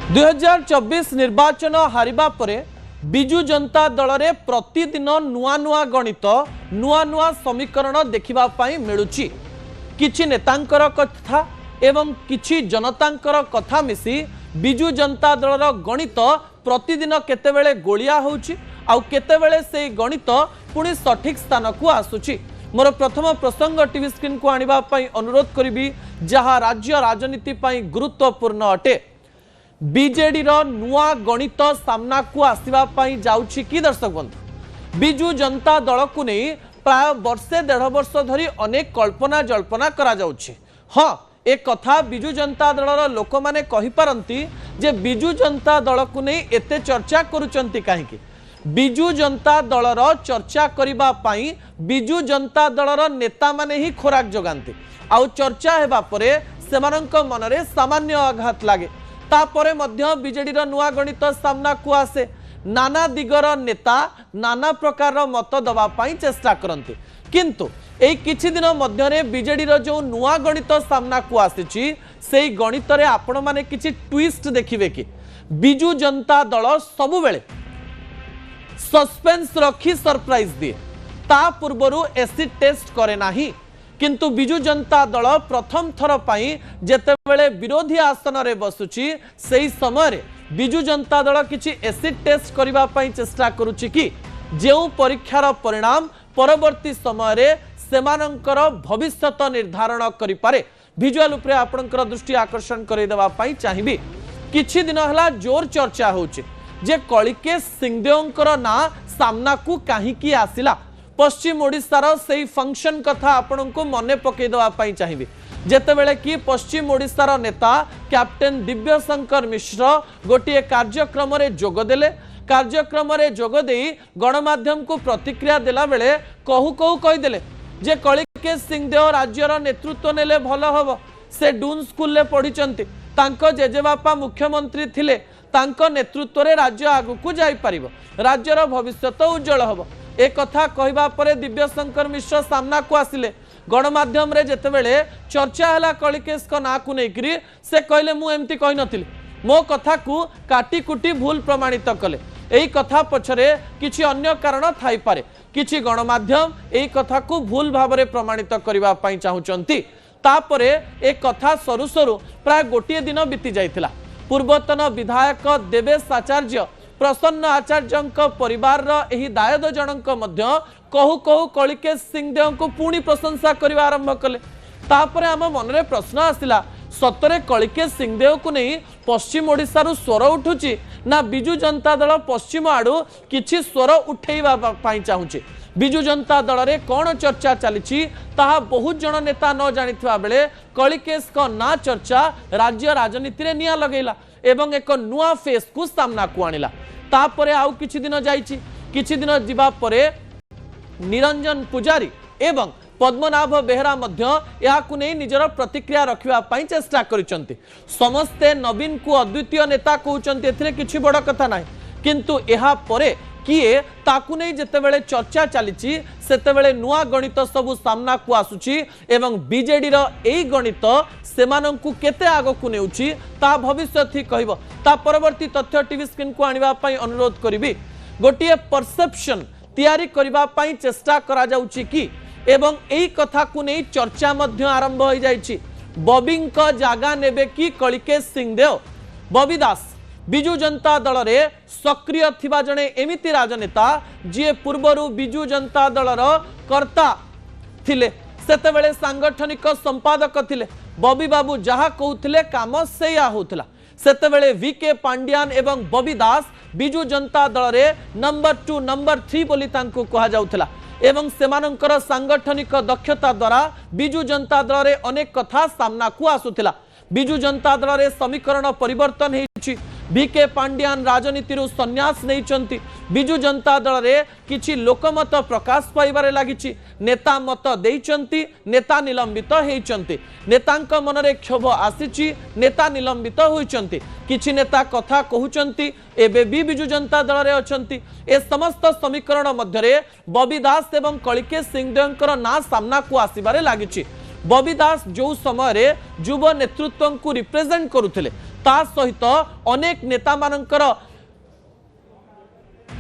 2024 निर्वाचन हारिबा परे बिजु जनता दल रे प्रतिदिन नुआ नुआ गणित नुआ नुआ समीकरण देखिबा पाई मिलुची। किछि नेतांकर कथा एवं किछि जनतांकर कथा मिसी बिजु जनता दल रो गणित प्रतिदिन केतेबेले गोलिया होउची आउ केतेबेले से गणित पुणी सठिक स्थान को आसुची। मोर प्रथम प्रसंग टीवी स्क्रीन को आनिबा पाई अनुरोध करिबी जहा राज्य राजनीति पाई गुरुत्वपूर्ण अटे। बीजेडी रो नुआ गणित सामना को आसीबा पाई जाउची कि दर्शक बंधु बिजु जनता दल को नहीं प्राय वर्षे 1.5 वर्ष धरी अनेक कल्पना जल्पना करा जाउची। हाँ एक कथा बिजु जनता दल लोक माने कहि पारंती जे बिजु जनता दल को नहीं एते चर्चा करूचंती काहेकि बिजु जनता दल चर्चा करिबा पाई बिजु जनता दल नेता माने ही खोराक जोगांती आउ चर्चा हेबा परे सेमानंक मनरे सामान्य आघात लागे। तापरे मध्य बीजेडी नुआ गणित सामना को आसे नाना दिगर नेता नाना प्रकार मत दबा पाई चेष्टा करते किंतु एई किछि दिन मध्यरे बीजेडी जो नुआ गणित सामना को आसी से गणित रे आपण माने किछि ट्विस्ट देखिबे कि बिजु जनता दल सबु बेले सस्पेंस रखी सरप्राइज दिए ता पूर्वरु एसिड टेस्ट करे नाही किंतु बिजु जनता दल प्रथम थर पाई जेतेबेले विरोधी आसन रे बसुची सेही समय रे बिजु जनता दल किछि एसिड टेस्ट करिबा पाई चेष्टा करूची कि जेउ परीक्षार परिणाम परवर्ती समय रे सेमानंकर भविष्यत निर्धारण करि पारे। विजुअल उपरे आपनकर दृष्टि आकर्षण करि देबा पाई चाहिबी। किछि दिन हला जोर चर्चा होउची जे कलिकेश सिंहदेवंकर ना सामना को काहीकि आसिला। पश्चिम ओडिशार से फंक्शन कथा आपण को मन पकई देवा पाई चाहिए जेतेबेले कि पश्चिम ओडिशार नेता कैप्टेन दिव्यशंकर मिश्र गोटे कार्यक्रम रे जोगदेले। कार्यक्रम रे जोगदे गणमाध्यम को प्रतिक्रिया देला बेले कहू कहू कहीदेले जे कलिकेश सिंहदेव राज्यर नेतृत्व नेले भल हब से डून स्कूल ले पढ़िचंती तांको जेजेबापा मुख्यमंत्री थिले तांको नेतृत्व रे राज्य आगु को जाई परिबो राज्यर भविष्यत उज्जवल हब। एक कथा कहबा परे दिव्यशंकर मिश्र सामना को आसिले गणमाध्यम रे जेतेबेले चर्चा हला कलिकेश को ना को नेकरी से कहले मु एमती कहि नथिली मो कथा को काटी कुटी भूल प्रमाणित कले। एई कथा पछरे किछि अन्य कारण थाई पारे किछि गणमाध्यम एई कथा को भूल भाबरे प्रमाणित करिबा पई चाहुचंती। तापरे एक कथा सरू सरू प्राय गोटे दिन बीती जाइथिला। पूर्वतन विधायक देवेश आचार्य प्रसन्न आचार्य परिवार एही दायद जनक मध्य कहू कहू कलिकेश सिंहदेव को पुणी प्रशंसा करने आरंभ कले। तापरे आम मनरे प्रश्न आसिला सतरे कलिकेश सिंहदेव को नहीं पश्चिम ओडिशारू स्वर उठुची ना बिजु जनता दल पश्चिम आड़ू किछि स्वर उठेइबा पाई चाहुची। बिजु जनता दल रे कौन चर्चा चली ताहा बहुत जन नेता न जानिथिबा बेले कलिकेश को ना चर्चा राज्य राजनीति रे निया लगेला एवं एक नुआ फेस को सामना को आनिला। तापरे आउ किछि दिन जाइछि किछि दिन जिबा परे निरंजन पुजारी एवं पद्मनाभ बेहरा मध्य याकु नै निजर प्रतिक्रिया रखिबा पई चेष्टा करिसंती। समस्ते नवीन को अद्वितीय नेता कहउचंती एथिरे किछि बड़ कथा नाही किंतु एहा परे किए ताकु नै जेतेबेले चर्चा चलीछि सेतेबेले नुआ गणित सबु सामना को आसुछि एवं बीजेडी रो एई गणित सेमानंकु केते आगो को नेउछि ता भविष्यत ही कहबो। ता परवर्ती तथ्य टीवी स्क्रीन को आनिबा पई अनुरोध करिबी। गोटिए परसेप्शन तैयारी करिबा पई चेष्टा करा जाउछि कि एवं एई कथा को नै चर्चा मध्य आरंभ हो जाइछि बॉबिंग जागा नेबे कि कलिकेश सिंहदेव। बॉबी दास बिजु जनता दल रे सक्रिय थिबा जणे एमिति राजनेता जे पूर्वरु बिजु जनता दलर कर्ता थिले सेतेबेले सांगठनिक संपादक थिले बॉबी बाबू जहा कहउथिले काम सेया होउथला। सेतेबेले वीके पांड्यान एवं बॉबी दास बिजु जनता दल रे नंबर 2 नंबर 3 बोली तांको कहा जाउथला एवं सेमानंकर सांगठनिक दक्षता द्वारा बिजु जनता दल रे अनेक कथा सामना को आसुथिला। बिजु जनता दल रे समीकरण परिवर्तन हेछि वीके पांड्यान राजनीति संन्यास नहीं बिजु जनता दल रे किछि लोकमत प्रकाश पाइबारे लागिछि नेता मत देइचंती नेता निलंबित हेइचंती नेतांक मनरे क्षोभ आसीछि नेता निलंबित होइचंती किछि नेता कथा कहउचंती एबे भी बिजु जनता दल रे अछंती। ए समस्त समीकरण मध्यरे बॉबी दास एवं कलिकेश सिंहदेवंकर ना सामना को आसीबारे लागिछि। बॉबी दास जो समय रे युव नेतृत्व को रिप्रेजेंट करुथिले ता सहित अनेक नेता मानकर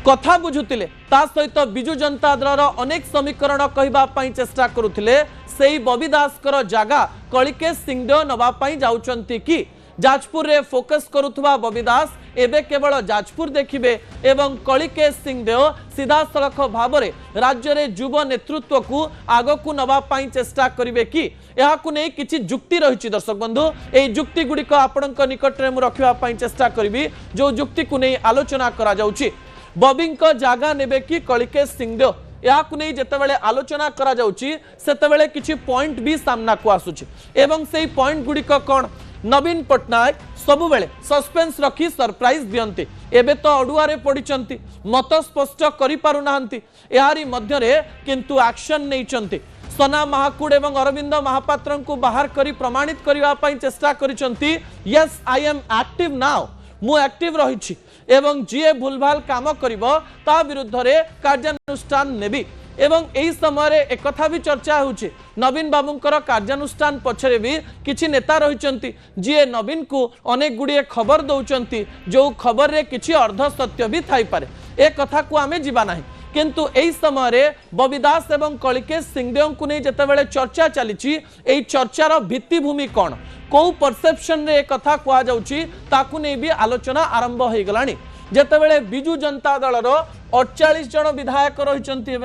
कथा बुझुतिले ता सहित बिजु जनता दलर अनेक समीकरण कहवाई चेष्टा करुथिले सेई बबी दासकर जागा कलिकेश सिंहदेव नवा पाई जाउचंती कि जाजपुर रे फोकस करुथुवा बबी दास एबे केवल जाजपुर देखिबे एवं कलिकेश सिंहदेव सीधा सड़क भाव में राज्य रे युव नेतृत्व को आग को नवा पाई चेष्टा करिवे कि याकु नै किछि जुक्ति रहिछि। दर्शक बंधु एई जुक्ति गुडिक आपणक निकट रे मु रखिबा पाई चेष्टा करिवि जो जुक्ति को नै आलोचना करा जाउछि। बबी जागा नेबे कि कलिकेश सिंहदेव याकु नै जेतेबेले आलोचना करा जाउछि सेतेबेले किछि पॉइंट भी सामना को आसुछि एवं सेई पॉइंट गुडिक कोन नवीन पट्टनायक सबु बेले सस्पेंस रखी सरप्राइज दियंती एबे तो अडुआरे पड़िचंती मत स्पष्ट करि पारु नाहंती यारी मध्य रे किंतु एक्शन नैचंती। सना महाकुड एवं अरविंद महापात्र को बाहर करी प्रमाणित करबा पई चेष्टा करिचंती। Yes I am active now मु एक्टिव रहिछि एवं जीए भूलभाल काम करिवो ता विरुद्ध रे कार्यानुष्ठान नेबी एवं एई समय रे एक कथा भी चर्चा होउछि नवीन बाबूंकर कार्यानुष्ठान पछरे भी किछि नेता रहिचंती जीए नवीन को अनेक गुडिए खबर दउचंती जो खबर रे किछि अर्ध सत्य भी थाई पारे ए कथा को आमे जिबा नाही किंतु एई समय रे बबी दास एवं कलिकेश सिंहदेव को नै जेतेबेले चर्चा चलीछि एई चर्चार भित्तिभूमि कोन को परसेप्शन रे कथा कुआ जाउछि ताकु नै भी आलोचना आरंभ होई गलानी जेतेबेले बिजु जनता दलर 48 जन विधायक रहिचंती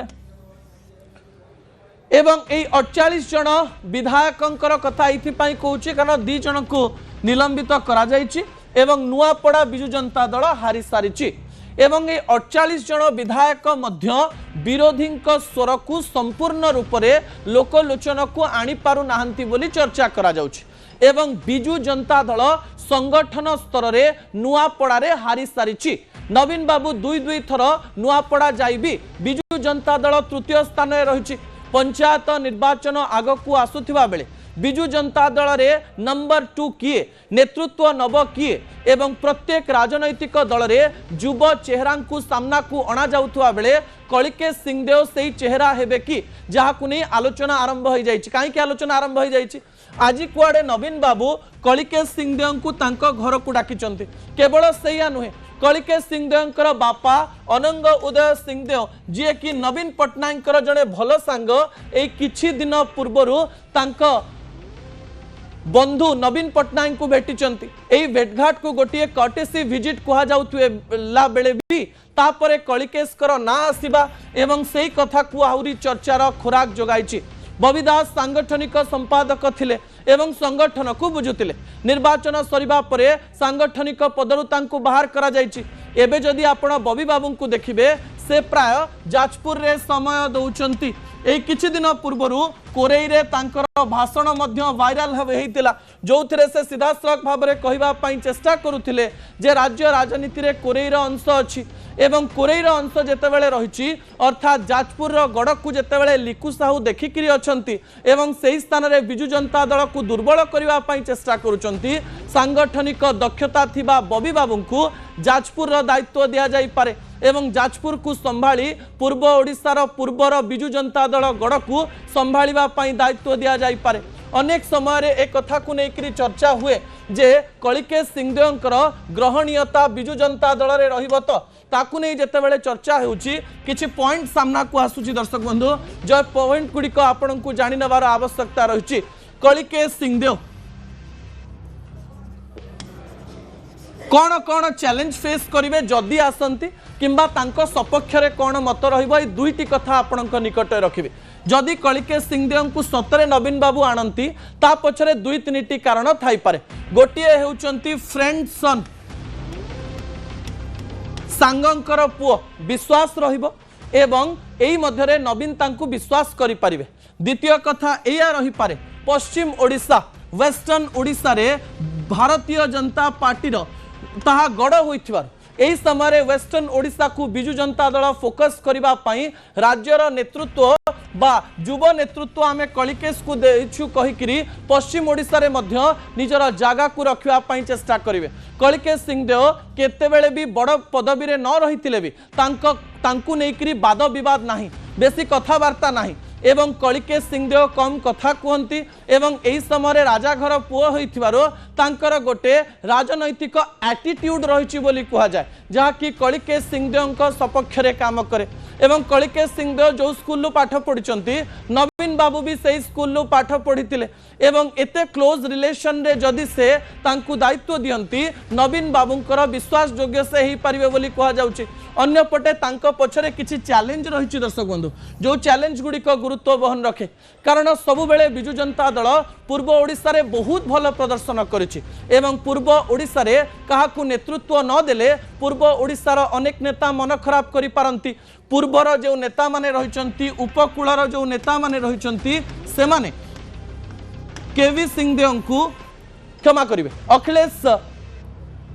एवं यही 48 जन विधायकंकर कथा ये कहूँ कारण 2 जन को निलंबित करा जायछि एवं नुआपड़ा बिजु जनता दल हारी सारी एवं ये 48 जन विधायक मध्य विरोधी स्वर को संपूर्ण रूप से लोकलोचन को आनी पारु नाहंती बोली चर्चा करा जाउछि एवं बिजु जनता दल संगठन स्तर रे नुआपड़ा रे हारी सारी नवीन बाबू 2 थर नुआपड़ा जाइबी बिजु जनता दल तृतीय स्थान रे रहिछि पंचायत निर्वाचन आग को आसुथिबा बेले बिजु जनता दल रे नंबर 2 किए नेतृत्व नब किए एवं प्रत्येक राजनैतिक दल रे युव चेहरा को सामना को अणा जाउथुवा बेले कलिकेश सिंहदेव सेही चेहरा हेबे कि जहाकु नै आलोचना आरंभ हो जाइछि। काहे आलोचना आरंभ हो जाइछि आज कुआडे नवीन बाबू कलिकेश सिंहदेव को तांको घर को डाकिचंती केवल सेया नुहे कलिकेश सिंहदेव बापा अनंग उदय सिंहदेव जी कि नवीन पट्टनायक जड़े भल सांग ए किछि दिन पूर्व तांको बंधु नवीन पट्टनायक को भेटिचंती एई भेटघाट को गोटे कर्टेसी विजिट कहा जाउथुला बेले भी तापरे कलिकेश कर ना आसीबा एवं सेही कथा को आहुरी चर्चार खोराक जोगाइछि। बबी दास सांगठनिक संपादक थिले एवं संगठन को बुझुतिले निर्वाचन सरिबा परे सांगठनिक पदरु तांको बाहर करा जायछि एबे जदि आपण बबी बाबू को देखिबे से प्राय जाजपुर रे समय दउचंती एई किछि दिन पूर्वरु कोरेई रे तांकर भाषण मध्य वायरल हेतिला जोथिरे से सीधा सड़क भाव में कहबा पई चेष्टा करुथिले जे राज्य राजनीति रे कोरेई रो अंश अछि एवं कोरेई रो अंश जेतेबेले रहिछि अर्थात जाजपुर रो गड़ को जेतेबेले लिकु साहू देखिकिरी अछंती एवं सेही स्थान रे बिजु जनता दल को दुर्बल करबा पई चेष्टा करूचंती सांगठनिक दक्षता थिबा बबी बाबू को जाजपुर रो दायित्व दिया जाई पारे एवं जाजपुर को संभाली पूर्व ओडिशार पूर्वर बिजु जनता दल गड़ को संभालिबा पई दायित्व दिया जाई पारे। अनेक समय रे एक कथा को लेकर चर्चा हुए जे कलिकेश सिंहदेवकर ग्रहणीयता बिजु जनता दल रे रहिबो तो ताकू नहीं जेतेबेले चर्चा होउची किछि पॉइंट सामना को आसुची। दर्शक बंधु जो पॉइंट गुड़िक आपण को जानि नबार आवश्यकता रहिछि कलिकेश सिंहदेव कौन कौन चैलेंज फेस करिवे जदि आसंती किंबा तांको सपक्ष रे कौन मत रहिबो ए दुईटी कथा आपणक निकट रखिबे। जदि कलिकेश सिंहदेव को सतरे नवीन बाबू आनंती ता पछरे 2-3टी कारण थाई पारे गोटिए हेउचंती फ्रेंड सन सांगंकर पुओ विश्वास रहिबो एवं एई मध्य रे नवीन तांको विश्वास करि परिबे। द्वितीय कथा एया रही पारे पश्चिम ओडिशा वेस्टर्न ओडिशा रे भारतीय जनता पार्टी रो ताहा गड़ होइथिबार एही समय वेस्टर्न ओडिशा को बिजु जनता दल फोकस करिबा पई राज्यर नेतृत्व बा युव नेतृत्व आमे कलिकेश को देछु कहिकिरी पश्चिम ओडिशा रे मध्य निजर जागा को रखिबा पई चेष्टा करिवे। कलिकेश सिंहदेव केतेबेले भी बड़ पदवी रे न रहिथिले भी तांको नेकिरी वाद विवाद नाही बेसी कथावार्ता नाही एवं कलिकेश सिंहदेव कम कथा कहती एवं एई समय राजा घर पुओ होइथिबारो तांकर गोटे राजनैतिक एटीट्यूड रही बोली कह जाए जहाँकि कलिकेश सिंहदेव सपक्ष रे काम करे एवं कलिकेश सिंहदेव जो स्कूल पाठ पढ़ी नवीन बाबू भी से स्कूल पाठ पढ़ी एवं एते क्लोज रिलेशन रे जदि से तांकु दायित्व दियंती नवीन बाबूंकर विश्वास योग्य से ही पारिबे बोली कह जाउची। अन्य पटे तांको पछरे किछि चैलेंज रही दर्शक बंधु जो चैलेंज गुड़िक गुरुत्व बहन रखे कारण सबु बेले बिजु जनता दल पूर्व ओडिशा रे बहुत भल प्रदर्शन करिछि एवं पूर्व ओडिशा रे काहाकु नेतृत्व न देले पूर्व ओडिशा रो अनेक नेता मन खराब करि पारंती पूर्वर जो नेता माने रहिचंती उपकूलर जो नेता माने रहिचंती से माने केवी सिंहदेव को क्षमा करिवे अखिलेश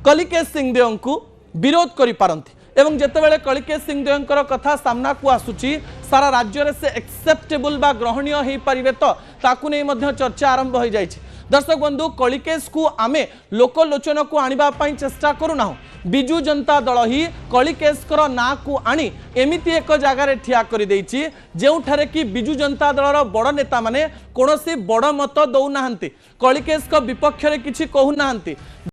कलिकेश सिंहदेव को विरोध करि पारंती एवं जेतेबेले कलिकेश सिंहदेव कथा सामना को आसुची सारा राज्य रे से एक्सेप्टेबल बा ग्रहणीय हो पारिबे तो ताकू नै मध्य चर्चा आरंभ हो जाइछि। दर्शक बंधु कलिकेश को आमे लोकलोचन को आनिबा पई चेष्टा करूना बिजु जनता दल ही कलिकेश ना को आनी एमिति एक जगार ठिया कर देछि जेउठारे कि बिजु जनता दलर बड़ नेता माने कोनोसी बड़ मत दौना कलिकेश विपक्ष रे किछि कहू ना